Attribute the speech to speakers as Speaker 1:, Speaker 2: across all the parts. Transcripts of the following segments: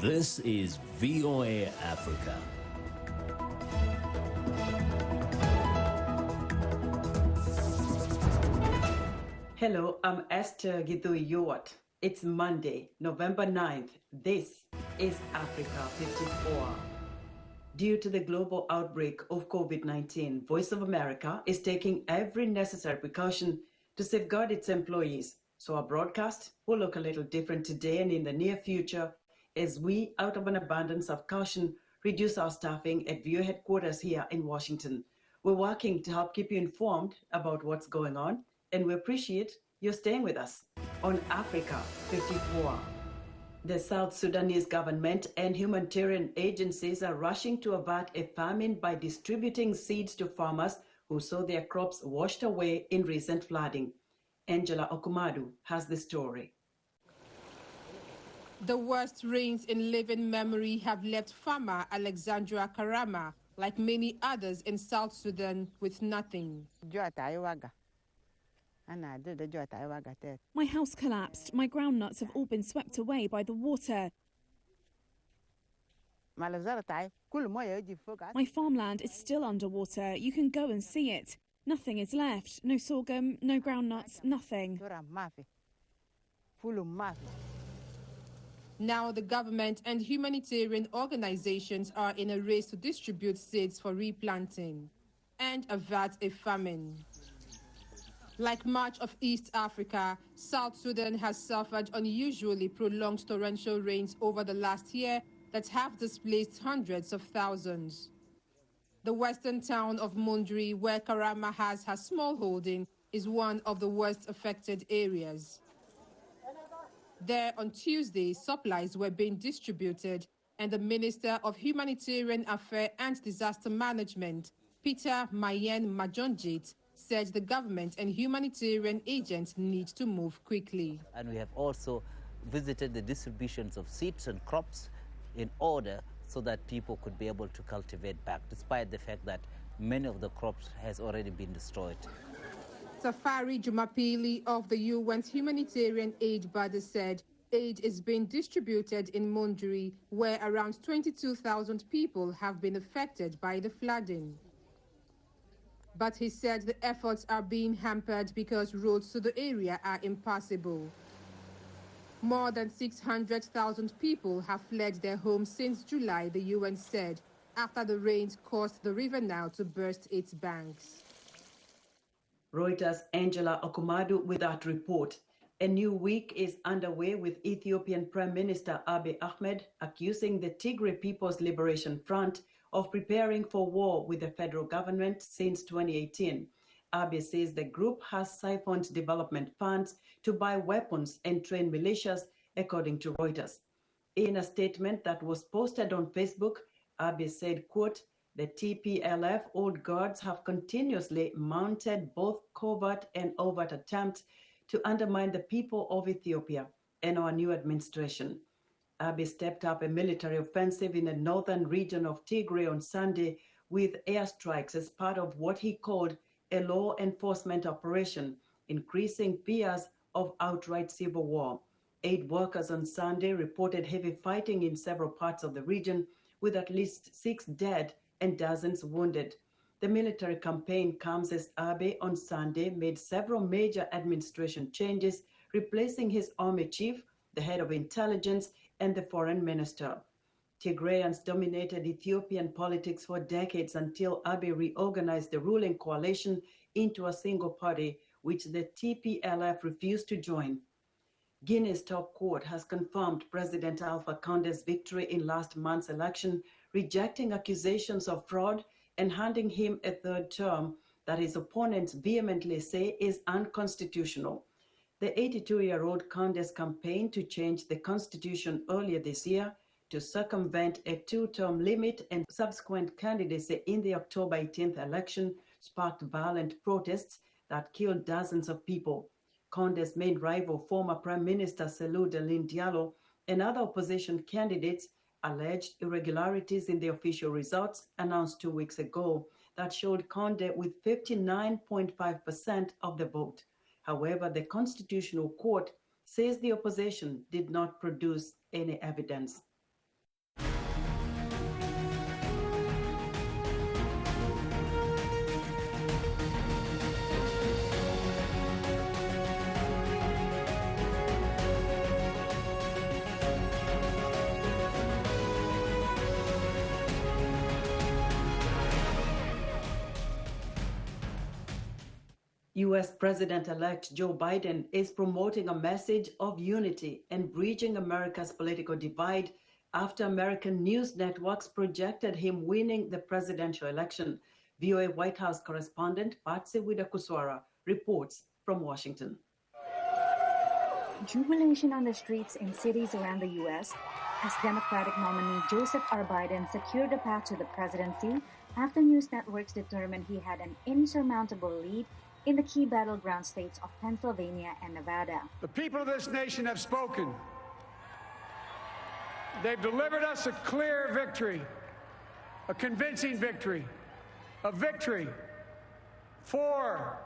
Speaker 1: This is VOA Africa.
Speaker 2: Hello, I'm Esther Githui-Ewart. It's Monday, November 9th. This is Africa 54. Due to the global outbreak of COVID-19, Voice of America is taking every necessary precaution to safeguard its employees. So our broadcast will look a little different today and in the near future as we, out of an abundance of caution, reduce our staffing at VOA headquarters here in Washington. We're working to help keep you informed about what's going on, and we appreciate you staying with us on Africa 54. The South Sudanese government and humanitarian agencies are rushing to avert a famine by distributing seeds to farmers who saw their crops washed away in recent flooding. Angela Okumadu has the story.
Speaker 3: The worst rains in living memory have left farmer Alexandra Karama, like many others in South Sudan, with nothing.
Speaker 4: My house collapsed. My groundnuts have all been swept away by the water. My farmland is still underwater. You can go and see it. Nothing is left. No sorghum, no groundnuts, nothing.
Speaker 3: Now the government and humanitarian organizations are in a race to distribute seeds for replanting and avert a famine. Like much of East Africa, South Sudan has suffered unusually prolonged torrential rains over the last year that have displaced hundreds of thousands. The western town of Mundri, where Karama has her small holding, is one of the worst affected areas. There on Tuesday, supplies were being distributed, and the Minister of Humanitarian Affairs and Disaster Management, Peter Mayen Majonjit, said the government and humanitarian agents need to move quickly.
Speaker 5: And we have also visited the distributions of seeds and crops in order so that people could be able to cultivate back, despite the fact that many of the crops has already been destroyed.
Speaker 3: Safari Jumapili of the UN's humanitarian aid body said aid is being distributed in Mundri, where around 22,000 people have been affected by the flooding. But he said the efforts are being hampered because roads to the area are impassable. More than 600,000 people have fled their homes since July, the UN said, after the rains caused the river Nile to burst its banks.
Speaker 2: Reuters' Angela Okumadu with that report. A new week is underway with Ethiopian Prime Minister Abiy Ahmed accusing the Tigray People's Liberation Front of preparing for war with the federal government since 2018. Abiy says the group has siphoned development funds to buy weapons and train militias, according to Reuters. In a statement that was posted on Facebook, Abiy said, quote, "The TPLF old guards have continuously mounted both covert and overt attempts to undermine the people of Ethiopia and our new administration." Abiy stepped up a military offensive in the northern region of Tigray on Sunday with airstrikes as part of what he called a law enforcement operation, increasing fears of outright civil war. Aid workers on Sunday reported heavy fighting in several parts of the region, with at least 6 dead and dozens wounded. The military campaign comes as Abiy on Sunday made several major administration changes, replacing his army chief, the head of intelligence, and the foreign minister. Tigrayans dominated Ethiopian politics for decades until Abiy reorganized the ruling coalition into a single party, which the TPLF refused to join. Guinea's top court has confirmed President Alpha Conde's victory in last month's election, rejecting accusations of fraud and handing him a third term that his opponents vehemently say is unconstitutional. The 82-year-old Conde's campaign to change the constitution earlier this year to circumvent a 2-term limit and subsequent candidacy in the October 18th election sparked violent protests that killed dozens of people. Conde's main rival, former Prime Minister Cellou Dalein Diallo, and other opposition candidates alleged irregularities in the official results announced 2 weeks ago that showed Conde with 59.5% of the vote. However, the Constitutional Court says the opposition did not produce any evidence. U.S. President-elect Joe Biden is promoting a message of unity and bridging America's political divide after American news networks projected him winning the presidential election. VOA White House correspondent Patsy Widakuswara reports from Washington.
Speaker 6: Jubilation on the streets in cities around the U.S. as Democratic nominee Joseph R. Biden secured a path to the presidency after news networks determined he had an insurmountable lead in the key battleground states of Pennsylvania and Nevada.
Speaker 7: The people of this nation have spoken. They've delivered us a clear victory, a convincing victory, a victory for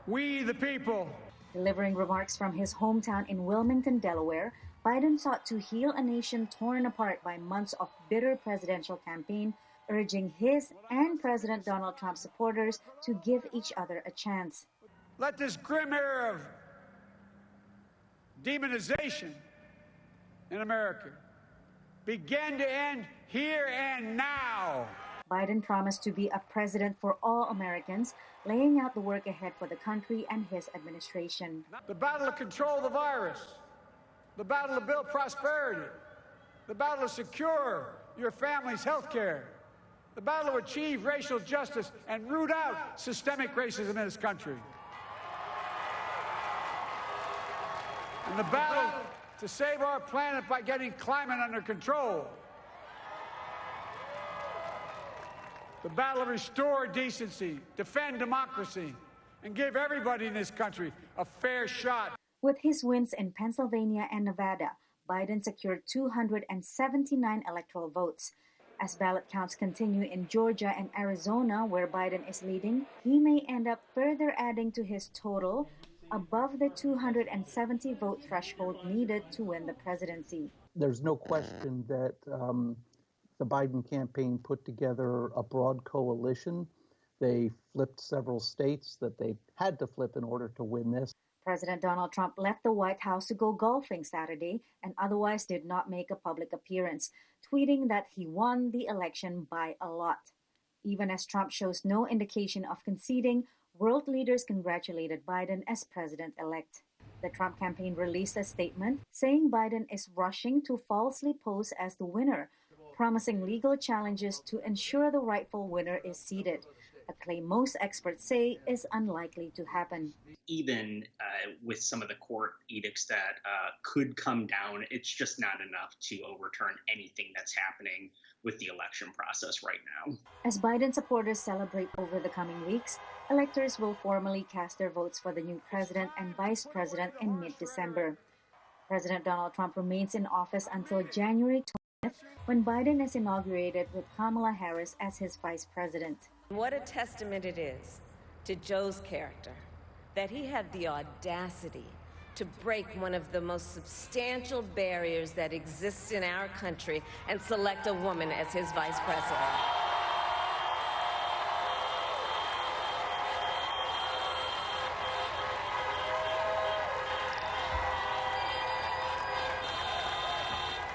Speaker 7: we the people.
Speaker 6: Delivering remarks from his hometown in Wilmington, Delaware, Biden sought to heal a nation torn apart by months of bitter presidential campaign, urging his and President Donald Trump supporters to give each other a chance.
Speaker 7: Let this grim era of demonization in America begin to end here and now.
Speaker 6: Biden promised to be a president for all Americans, laying out the work ahead for the country and his administration.
Speaker 7: The battle to control the virus, the battle to build prosperity, the battle to secure your family's health care, the battle to achieve racial justice and root out systemic racism in this country, and the battle to save our planet by getting climate under control. The battle to restore decency, defend democracy, and give everybody in this country a fair shot.
Speaker 6: With his wins in Pennsylvania and Nevada, Biden secured 279 electoral votes. As ballot counts continue in Georgia and Arizona, where Biden is leading, he may end up further adding to his total above the 270 vote threshold needed to win the presidency.
Speaker 8: There's no question that the Biden campaign put together a broad coalition. They flipped several states that they had to flip in order to win this.
Speaker 6: President Donald Trump left the White House to go golfing Saturday and otherwise did not make a public appearance, tweeting that he won the election by a lot. Even as Trump shows no indication of conceding, world leaders congratulated Biden as president-elect. The Trump campaign released a statement saying Biden is rushing to falsely pose as the winner, promising legal challenges to ensure the rightful winner is seated, a claim most experts say is unlikely to happen.
Speaker 9: Even with some of the court edicts that could come down, it's just not enough to overturn anything that's happening with the election process right now.
Speaker 6: As Biden supporters celebrate over the coming weeks, electors will formally cast their votes for the new president and vice president in mid-December. President Donald Trump remains in office until January 20th, when Biden is inaugurated with Kamala Harris as his vice president.
Speaker 10: What a testament it is to Joe's character that he had the audacity to break one of the most substantial barriers that exists in our country and select a woman as his vice president.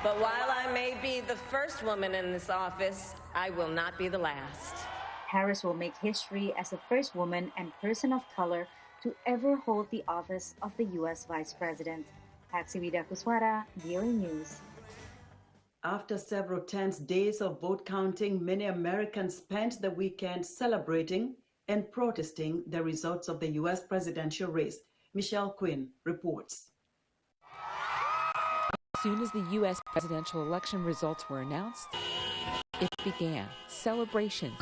Speaker 10: But while I may be the first woman in this office, I will not be the last.
Speaker 6: Harris will make history as the first woman and person of color to ever hold the office of the U.S. Vice President. Patsy Widakuswara, VOA News.
Speaker 2: After several tense days of vote counting, many Americans spent the weekend celebrating and protesting the results of the U.S. presidential race. Michelle Quinn reports.
Speaker 11: As soon as the U.S. presidential election results were announced, it began celebrations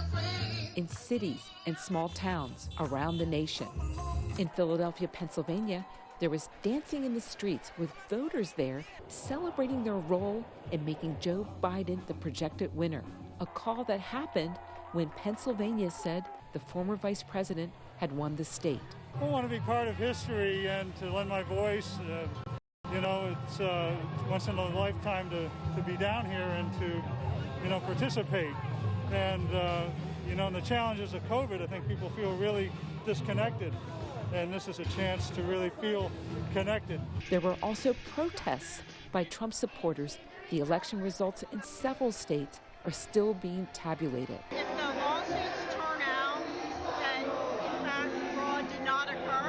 Speaker 11: in cities and small towns around the nation. In Philadelphia, Pennsylvania, there was dancing in the streets with voters there celebrating their role in making Joe Biden the projected winner, a call that happened when Pennsylvania said the former vice president had won the state.
Speaker 12: I want to be part of history and to lend my voice. It's once in a lifetime to be down here and to, participate. And, in the challenges of COVID, I think people feel really disconnected. And this is a chance to really feel connected.
Speaker 11: There were also protests by Trump supporters. The election results in several states are still being tabulated.
Speaker 13: If the lawsuits turn out that, in fact, fraud did not occur,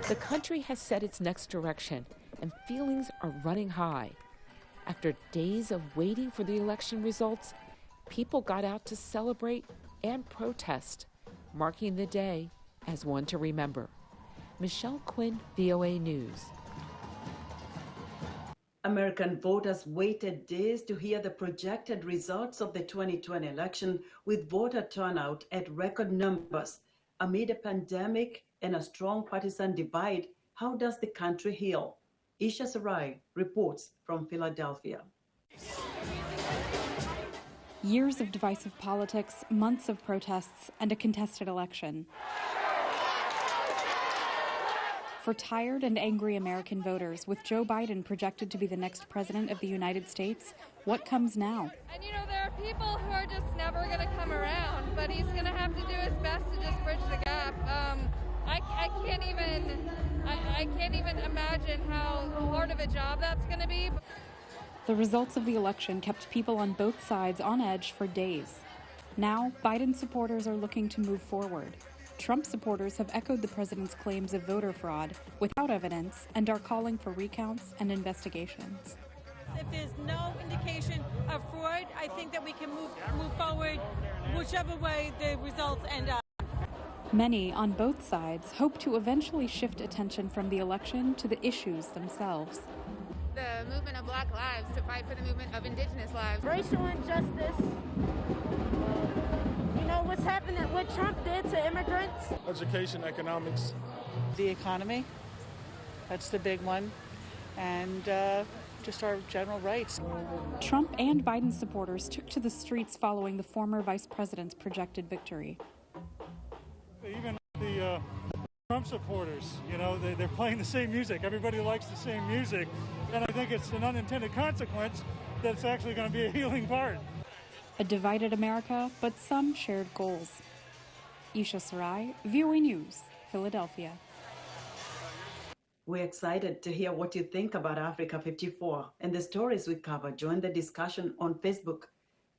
Speaker 11: The country has set its next direction, and feelings are running high. After days of waiting for the election results, people got out to celebrate and protest, marking the day as one to remember. Michelle Quinn, VOA News.
Speaker 2: American voters waited days to hear the projected results of the 2020 election, with voter turnout at record numbers. Amid a pandemic and a strong partisan divide, how does the country heal? Isha Sarai reports from Philadelphia.
Speaker 13: Years of divisive politics, months of protests, and a contested election. For tired and angry American voters, with Joe Biden projected to be the next president of the United States, what comes now?
Speaker 14: And you know, there are people who are just never going to come around, but he's going to have to do his best to just bridge the gap. I can't even imagine how hard of a job that's going to be.
Speaker 13: The results of the election kept people on both sides on edge for days. Now, Biden supporters are looking to move forward. Trump supporters have echoed the president's claims of voter fraud without evidence and are calling for recounts and investigations.
Speaker 15: If there's no indication of fraud, I think that we can move forward whichever way the results end up.
Speaker 13: Many on both sides hope to eventually shift attention from the election to the issues themselves.
Speaker 16: The movement of Black lives to fight for the movement of Indigenous lives.
Speaker 17: Racial injustice. You know what's happening, what Trump did to immigrants?
Speaker 18: Education, economics.
Speaker 19: The economy, that's the big one, and just our general rights.
Speaker 13: Trump and Biden supporters took to the streets following the former vice president's projected victory.
Speaker 12: Even the Trump supporters, you know, they're playing the same music. Everybody likes the same music, and I think it's an unintended consequence that's actually going to be a healing part.
Speaker 13: A divided America, but some shared goals. Isha Sarai, VOA News, Philadelphia.
Speaker 2: We're excited to hear what you think about Africa 54 and the stories we cover. Join the discussion on Facebook.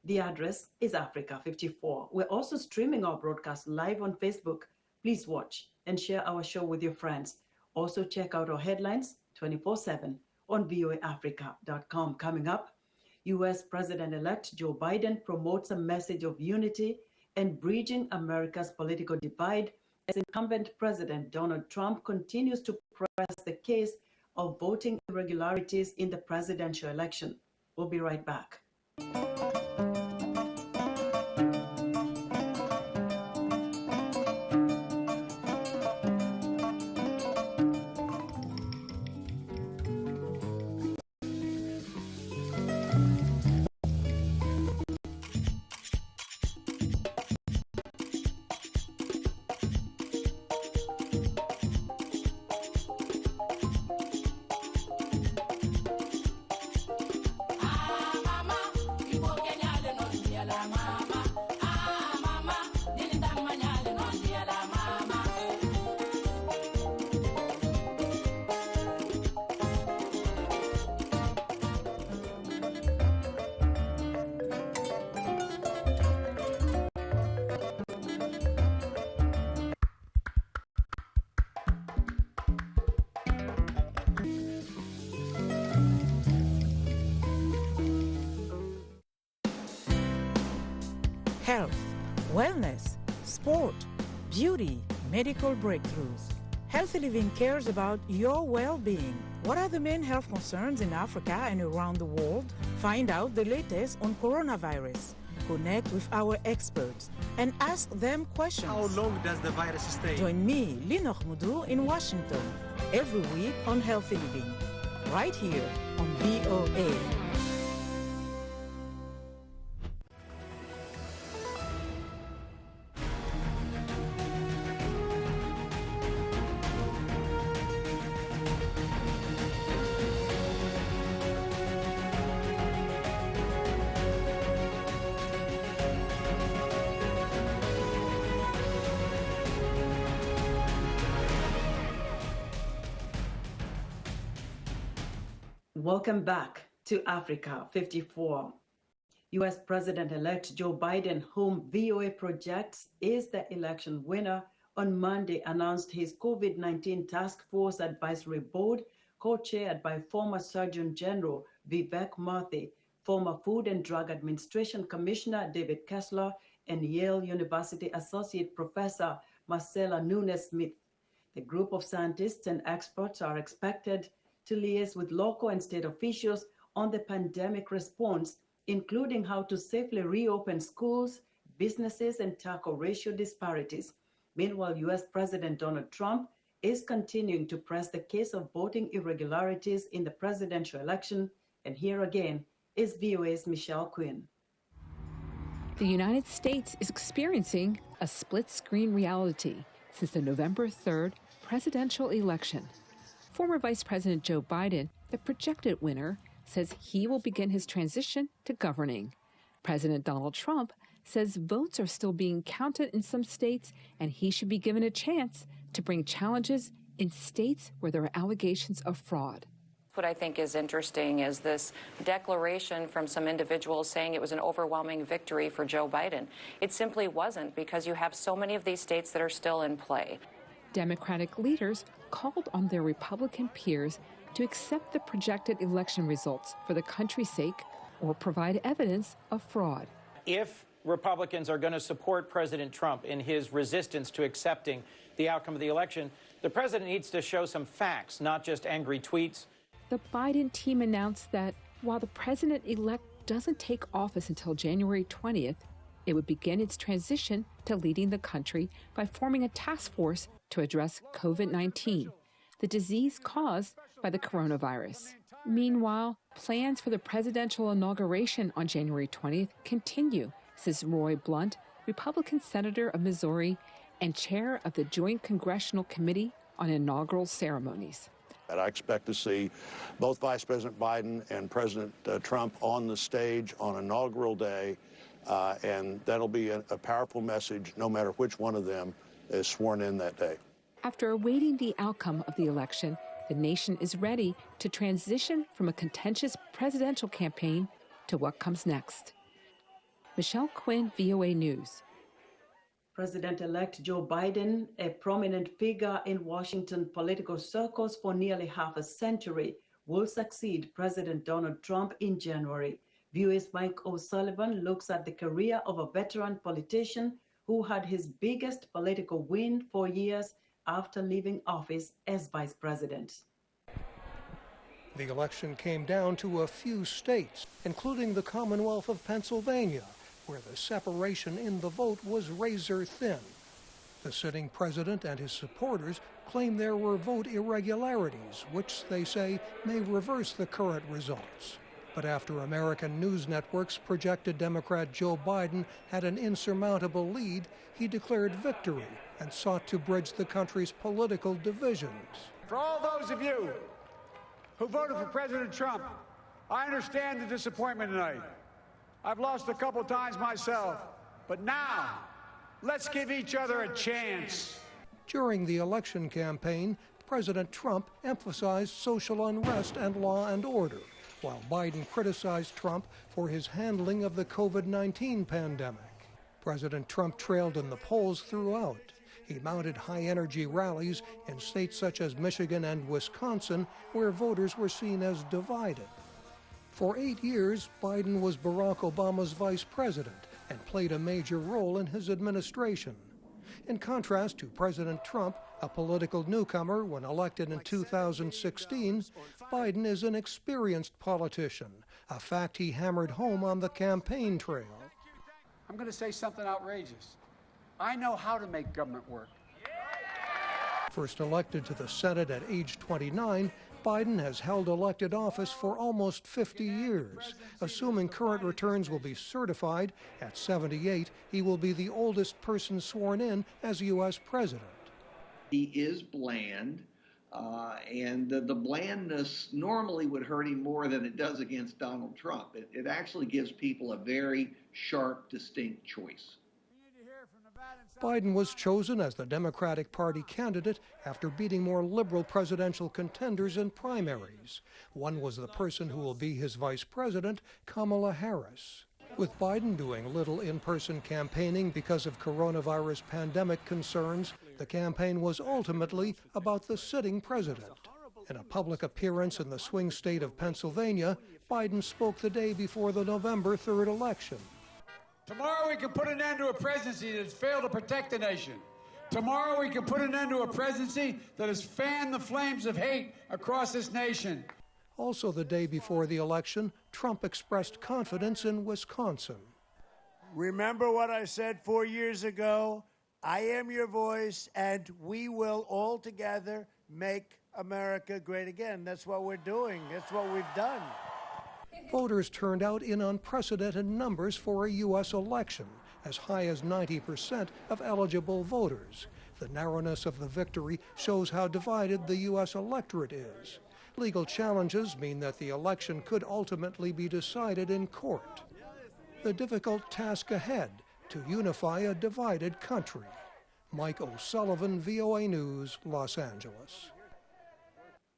Speaker 2: The address is Africa 54. We're also streaming our broadcast live on Facebook. Please watch and share our show with your friends. Also check out our headlines 24/7 on voaafrica.com. Coming up, U.S. President-elect Joe Biden promotes a message of unity and bridging America's political divide as incumbent President Donald Trump continues to press the case of voting irregularities in the presidential election. We'll be right back.
Speaker 20: Health, wellness, sport, beauty, medical breakthroughs. Healthy Living cares about your well-being. What are the main health concerns in Africa and around the world? Find out the latest on coronavirus. Connect with our experts and ask them questions.
Speaker 21: How long does the virus stay?
Speaker 20: Join me, Lino Khmudu, in Washington, every week on Healthy Living, right here on VOA.
Speaker 2: Welcome back to Africa 54. U.S. President-elect Joe Biden, whom VOA projects is the election winner on Monday announced his COVID-19 Task Force Advisory Board, co-chaired by former Surgeon General Vivek Murthy, former Food and Drug Administration Commissioner David Kessler, and Yale University Associate Professor Marcella Nunes-Smith. The group of scientists and experts are expected to liaise with local and state officials on the pandemic response, including how to safely reopen schools, businesses, and tackle racial disparities. Meanwhile, U.S. President Donald Trump is continuing to press the case of voting irregularities in the presidential election. And here again is VOA's Michelle Quinn.
Speaker 11: The United States is experiencing a split-screen reality since the November 3rd presidential election. Former Vice President Joe Biden, the projected winner, says he will begin his transition to governing. President Donald Trump says votes are still being counted in some states and he should be given a chance to bring challenges in states where there are allegations of fraud.
Speaker 1: What I think is interesting is this declaration from some individuals saying it was an overwhelming victory for Joe Biden. It simply wasn't, because you have so many of these states that are still in play.
Speaker 11: Democratic leaders called on their Republican peers to accept the projected election results for the country's sake or provide evidence of fraud.
Speaker 22: If Republicans are going to support President Trump in his resistance to accepting the outcome of the election, the president needs to show some facts, not just angry tweets.
Speaker 11: The Biden team announced that while the president-elect doesn't take office until January 20th, it would begin its transition to leading the country by forming a task force to address COVID-19, the disease caused by the coronavirus. Meanwhile, plans for the presidential inauguration on January 20th continue, says Roy Blunt, Republican senator of Missouri and chair of the Joint Congressional Committee on Inaugural Ceremonies.
Speaker 23: And I expect to see both Vice President Biden and President Trump on the stage on inaugural day, and that'll be a powerful message no matter which one of them is sworn in that day.
Speaker 11: After awaiting the outcome of the election, the nation is ready to transition from a contentious presidential campaign to what comes next. Michelle Quinn, VOA News.
Speaker 2: President-elect Joe Biden, a prominent figure in Washington political circles for nearly half a century, will succeed President Donald Trump in January. VOA's Mike O'Sullivan looks at the career of a veteran politician who had his biggest political win 4 years after leaving office as vice president.
Speaker 24: The election came down to a few states, including the Commonwealth of Pennsylvania, where the separation in the vote was razor thin. The sitting president and his supporters claim there were vote irregularities, which they say may reverse the current results. But after American news networks projected Democrat Joe Biden had an insurmountable lead, he declared victory and sought to bridge the country's political divisions.
Speaker 7: For all those of you who voted for President Trump, I understand the disappointment tonight. I've lost a couple times myself, but now let's give each other a chance.
Speaker 24: During the election campaign, President Trump emphasized social unrest and law and order, while Biden criticized Trump for his handling of the COVID-19 pandemic. President Trump trailed in the polls throughout. He mounted high-energy rallies in states such as Michigan and Wisconsin, where voters were seen as divided. For 8 years, Biden was Barack Obama's vice president and played a major role in his administration. In contrast to President Trump, a political newcomer when elected in 2016, Biden is an experienced politician, a fact he hammered home on the campaign trail.
Speaker 7: I'm going to say something outrageous. I know how to make government work.
Speaker 24: First elected to the Senate at age 29, Biden has held elected office for almost 50 years. Assuming current returns will be certified, at 78, he will be the oldest person sworn in as U.S. president.
Speaker 25: He is bland, and the blandness normally would hurt him more than it does against Donald Trump. It actually gives people a very sharp, distinct choice.
Speaker 24: Biden was chosen as the Democratic Party candidate after beating more liberal presidential contenders in primaries. One was the person who will be his vice president, Kamala Harris. With Biden doing little in-person campaigning because of coronavirus pandemic concerns, The campaign was ultimately about the sitting president. In a public appearance in the swing state of Pennsylvania, Biden spoke the day before the November 3rd election.
Speaker 7: Tomorrow we can put an end to a presidency that has failed to protect the nation. Tomorrow we can put an end to a presidency that has fanned the flames of hate across this nation.
Speaker 24: Also the day before the election, Trump expressed confidence in Wisconsin.
Speaker 3: Remember what I said 4 years ago? I am your voice, and we will all together make America great again. That's what we're doing. That's what we've done.
Speaker 24: Voters turned out in unprecedented numbers for a U.S. election, as high as 90% of eligible voters. The narrowness of the victory shows how divided the U.S. electorate is. Legal challenges mean that the election could ultimately be decided in court. The difficult task ahead to unify a divided country. Mike O'Sullivan, VOA News, Los Angeles.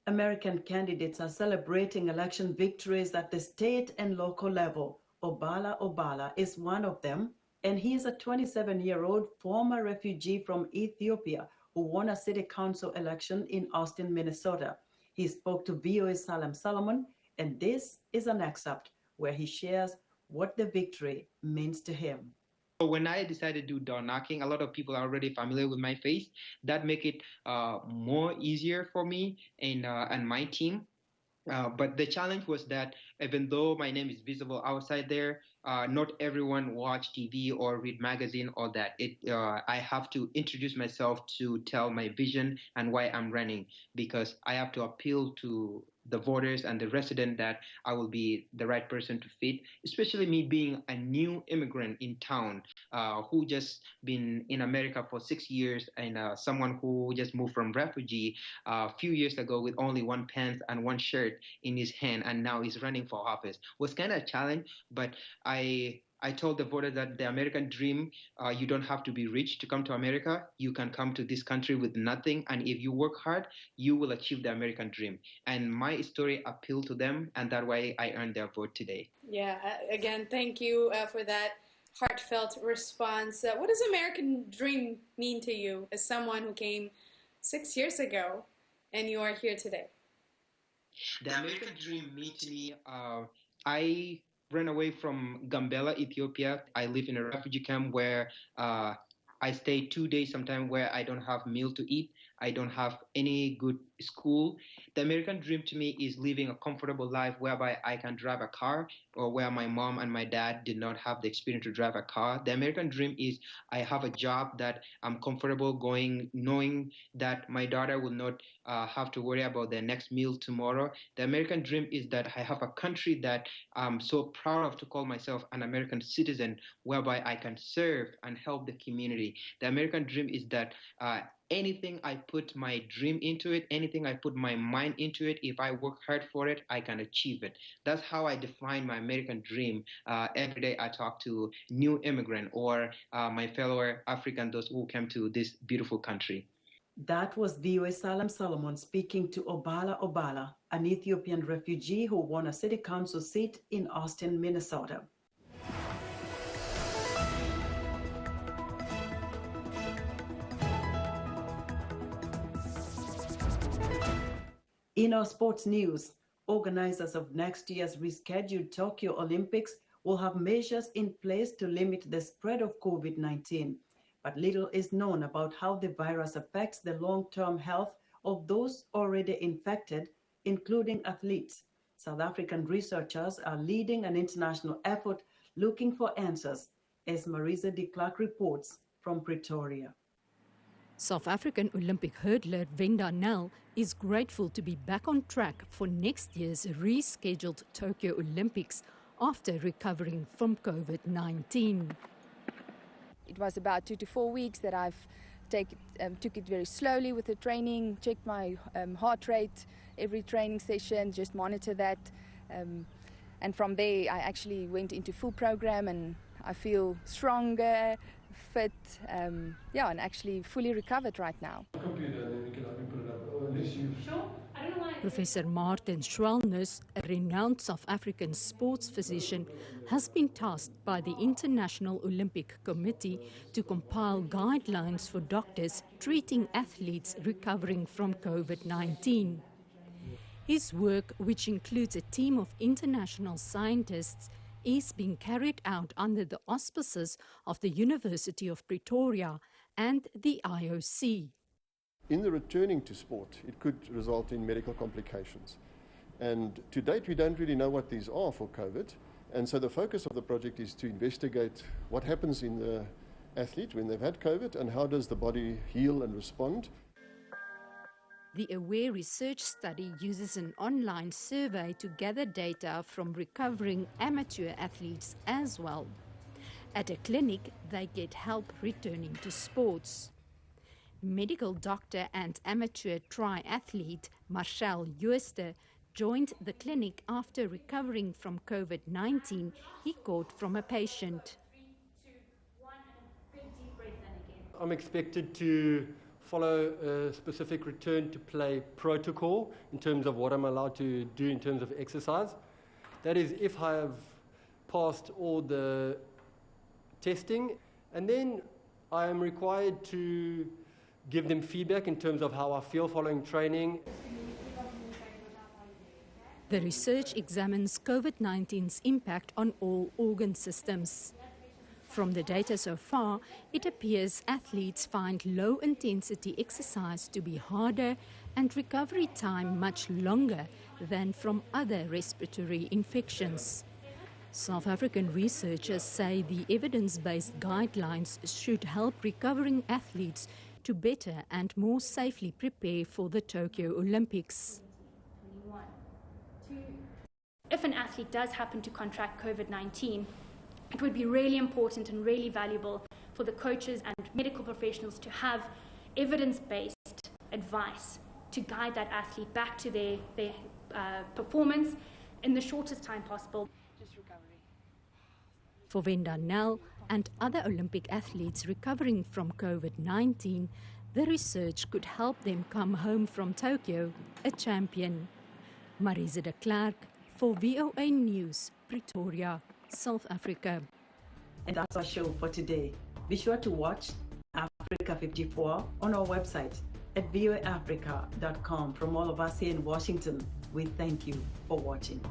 Speaker 2: American candidates are celebrating election victories at the state and local level. Obala is one of them, and he is a 27-year-old former refugee from Ethiopia who won a city council election in Austin, Minnesota. He spoke to VOA's Salam Solomon, and this is an excerpt where he shares what the victory means to him.
Speaker 4: When I decided to do door knocking, a lot of people are already familiar with my face. That make it more easier for me and my team. But the challenge was that even though my name is visible outside there, not everyone watch TV or read magazine or that. I have to introduce myself to tell my vision and why I'm running, because I have to appeal to the voters and the resident that I will be the right person to fit, especially me being a new immigrant in town who just been in America for 6 years and someone who just moved from refugee a few years ago with only one pants and one shirt in his hand, and now he's running for office. Was kind of a challenge, but I told the voters that the American dream, you don't have to be rich to come to America. You can come to this country with nothing, and if you work hard, you will achieve the American dream. And my story appealed to them, and that way I earned their vote today.
Speaker 5: Yeah, again, thank you for that heartfelt response. What does American dream mean to you as someone who came 6 years ago and you are here today?
Speaker 4: The American dream means to me, I ran away from Gambela, Ethiopia. I live in a refugee camp where I stay 2 days sometimes where I don't have meal to eat. I don't have any good school. The American dream to me is living a comfortable life whereby I can drive a car, or where my mom and my dad did not have the experience to drive a car. The American dream is I have a job that I'm comfortable going, knowing that my daughter will not have to worry about their next meal tomorrow. The American dream is that I have a country that I'm so proud of to call myself an American citizen, whereby I can serve and help the community. The American dream is that anything I put my dream into it, anything I put my mind into it, if I work hard for it, I can achieve it. That's how I define my American dream. Every day I talk to new immigrant or my fellow African, those who came to this beautiful country.
Speaker 2: That was VOA Salam Solomon speaking to Obala, an Ethiopian refugee who won a city council seat in Austin, Minnesota. In our sports news, organizers of next year's rescheduled Tokyo Olympics will have measures in place to limit the spread of COVID-19. But little is known about how the virus affects the long-term health of those already infected, including athletes. South African researchers are leading an international effort looking for answers, as Marisa de Klerk reports from Pretoria.
Speaker 8: South African Olympic hurdler Venda Nel is grateful to be back on track for next year's rescheduled Tokyo Olympics after recovering from COVID-19.
Speaker 9: It was about 2 to 4 weeks that I've took it very slowly with the training, checked my heart rate every training session, just monitor that. And from there, I actually went into full program, and I feel stronger, fit, and actually fully recovered right now.
Speaker 26: Computer, then you can put it up. Unless you...
Speaker 9: Sure? I don't know why
Speaker 8: Professor Martin Schwalnus, a renowned South African sports physician, has been tasked by the International Olympic Committee to compile guidelines for doctors treating athletes recovering from COVID-19. His work, which includes a team of international scientists, is being carried out under the auspices of the University of Pretoria and the IOC.
Speaker 6: In the returning to sport, it could result in medical complications. And to date, we don't really know what these are for COVID. And so the focus of the project is to investigate what happens in the athlete when they've had COVID and how does the body heal and respond.
Speaker 8: The AWARE research study uses an online survey to gather data from recovering amateur athletes as well. At a clinic, they get help returning to sports. Medical doctor and amateur triathlete Marcel Jooste joined the clinic after recovering from COVID-19 he caught from a patient.
Speaker 10: I'm expected to follow a specific return to play protocol in terms of what I'm allowed to do in terms of exercise. That is, if I have passed all the testing, and then I am required to give them feedback in terms of how I feel following training.
Speaker 8: The research examines COVID-19's impact on all organ systems. From the data so far, it appears athletes find low-intensity exercise to be harder and recovery time much longer than from other respiratory infections. South African researchers say the evidence-based guidelines should help recovering athletes to better and more safely prepare for the Tokyo Olympics.
Speaker 14: If an athlete does happen to contract COVID-19, it would be really important and really valuable for the coaches and medical professionals to have evidence-based advice to guide that athlete back to their performance in the shortest time possible.
Speaker 8: For Venda Nel and other Olympic athletes recovering from COVID-19, the research could help them come home from Tokyo a champion. Marisa de Klerk for VOA News, Pretoria, South Africa.
Speaker 2: And that's our show for today. Be sure to watch Africa 54 on our website at voaafrica.com. From all of us here in Washington, we thank you for watching.